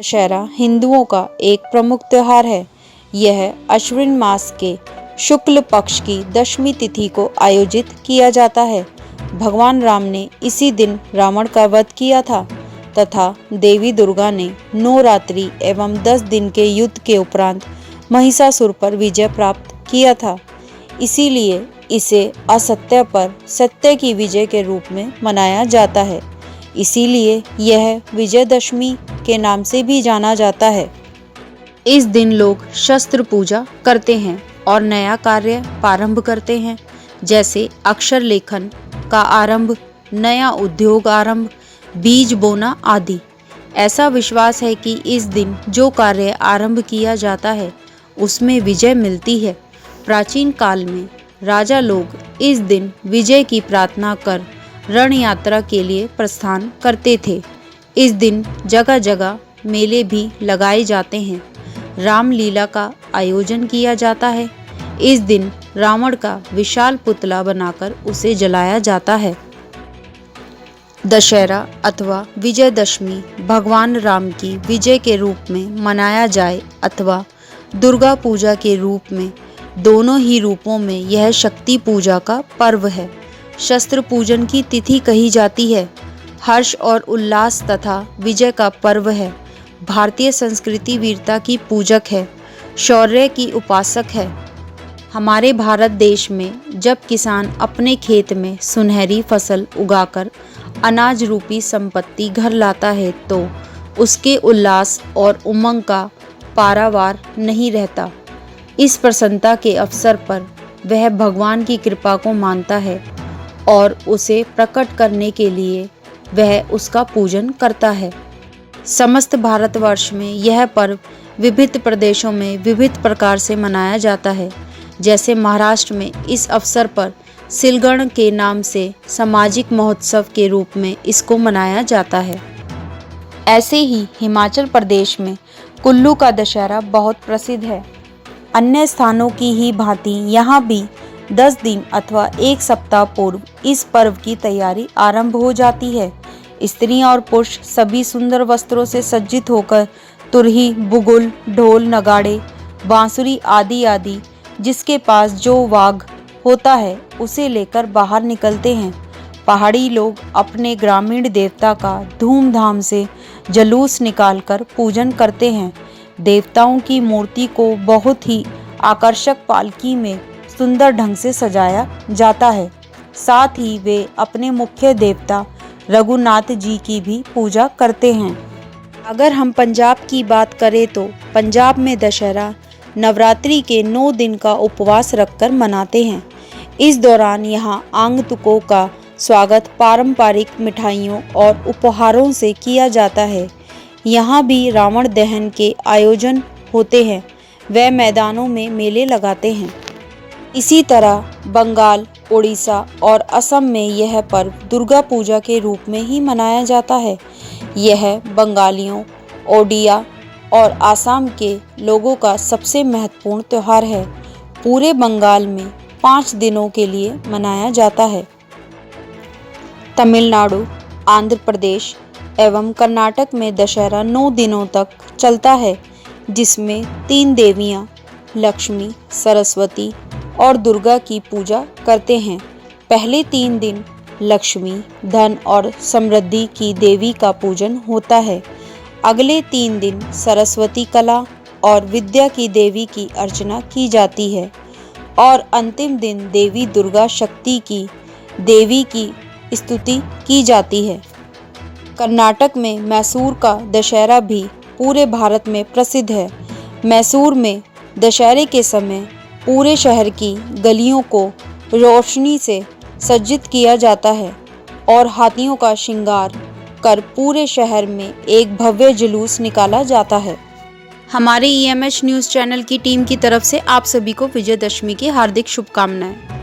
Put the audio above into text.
दशहरा हिंदुओं का एक प्रमुख त्योहार है। यह अश्विन मास के शुक्ल पक्ष की दशमी तिथि को आयोजित किया जाता है। भगवान राम ने इसी दिन रावण का वध किया था तथा देवी दुर्गा ने 9 रात्रि एवं 10 दिन के युद्ध के उपरांत महिषासुर पर विजय प्राप्त किया था। इसीलिए इसे असत्य पर सत्य की विजय के रूप में मनाया जाता है। इसीलिए यह विजयदशमी के नाम से भी जाना जाता है। इस दिन लोग शस्त्र पूजा करते हैं और नया कार्य प्रारंभ करते हैं, जैसे अक्षर लेखन का आरंभ, नया उद्योग आरंभ, बीज बोना आदि। ऐसा विश्वास है कि इस दिन जो कार्य आरंभ किया जाता है उसमें विजय मिलती है। प्राचीन काल में राजा लोग इस दिन विजय की प्रार्थना कर रण यात्रा के लिए प्रस्थान करते थे। इस दिन जगह जगह मेले भी लगाए जाते हैं। रामलीला का आयोजन किया जाता है। इस दिन रावण का विशाल पुतला बनाकर उसे जलाया जाता है। दशहरा अथवा विजयदशमी भगवान राम की विजय के रूप में मनाया जाए अथवा दुर्गा पूजा के रूप में, दोनों ही रूपों में यह शक्ति पूजा का पर्व है। शस्त्र पूजन की तिथि कही जाती है। हर्ष और उल्लास तथा विजय का पर्व है। भारतीय संस्कृति वीरता की पूजक है, शौर्य की उपासक है। हमारे भारत देश में जब किसान अपने खेत में सुनहरी फसल उगाकर अनाज रूपी संपत्ति घर लाता है तो उसके उल्लास और उमंग का पारावार नहीं रहता। इस प्रसन्नता के अवसर पर वह भगवान की कृपा को मानता है और उसे प्रकट करने के लिए वह उसका पूजन करता है। समस्त भारतवर्ष में यह पर्व विभिन्न प्रदेशों में विविध प्रकार से मनाया जाता है। जैसे महाराष्ट्र में इस अवसर पर सिलगण के नाम से सामाजिक महोत्सव के रूप में इसको मनाया जाता है। ऐसे ही हिमाचल प्रदेश में कुल्लू का दशहरा बहुत प्रसिद्ध है। अन्य स्थानों की ही भांति यहाँ भी 10 दिन अथवा 1 सप्ताह पूर्व इस पर्व की तैयारी आरंभ हो जाती है। स्त्रियां और पुरुष सभी सुंदर वस्त्रों से सज्जित होकर तुरही, बुगुल, ढोल, नगाड़े, बांसुरी आदि आदि जिसके पास जो वाग होता है उसे लेकर बाहर निकलते हैं। पहाड़ी लोग अपने ग्रामीण देवता का धूमधाम से जुलूस निकालकर पूजन करते हैं। देवताओं की मूर्ति को बहुत ही आकर्षक पालकी में सुंदर ढंग से सजाया जाता है। साथ ही वे अपने मुख्य देवता रघुनाथ जी की भी पूजा करते हैं। अगर हम पंजाब की बात करें तो पंजाब में दशहरा नवरात्रि के 9 दिन का उपवास रखकर मनाते हैं। इस दौरान यहाँ आगंतुकों का स्वागत पारंपरिक मिठाइयों और उपहारों से किया जाता है। यहाँ भी रावण दहन के आयोजन होते हैं। वे मैदानों में मेले लगाते हैं। इसी तरह बंगाल, उड़ीसा और असम में यह पर्व दुर्गा पूजा के रूप में ही मनाया जाता है। यह बंगालियों, ओडिया और आसाम के लोगों का सबसे महत्वपूर्ण त्यौहार है। पूरे बंगाल में 5 दिनों के लिए मनाया जाता है। तमिलनाडु, आंध्र प्रदेश एवं कर्नाटक में दशहरा 9 दिनों तक चलता है, जिसमें 3 देवियां लक्ष्मी, सरस्वती और दुर्गा की पूजा करते हैं। पहले 3 दिन लक्ष्मी, धन और समृद्धि की देवी का पूजन होता है। अगले 3 दिन सरस्वती, कला और विद्या की देवी की अर्चना की जाती है और अंतिम दिन देवी दुर्गा शक्ति की देवी की स्तुति की जाती है। कर्नाटक में मैसूर का दशहरा भी पूरे भारत में प्रसिद्ध है। मैसूर में दशहरे के समय पूरे शहर की गलियों को रोशनी से सज्जित किया जाता है और हाथियों का श्रृंगार कर पूरे शहर में एक भव्य जुलूस निकाला जाता है। हमारे EMH न्यूज़ चैनल की टीम की तरफ से आप सभी को विजयदशमी की हार्दिक शुभकामनाएं।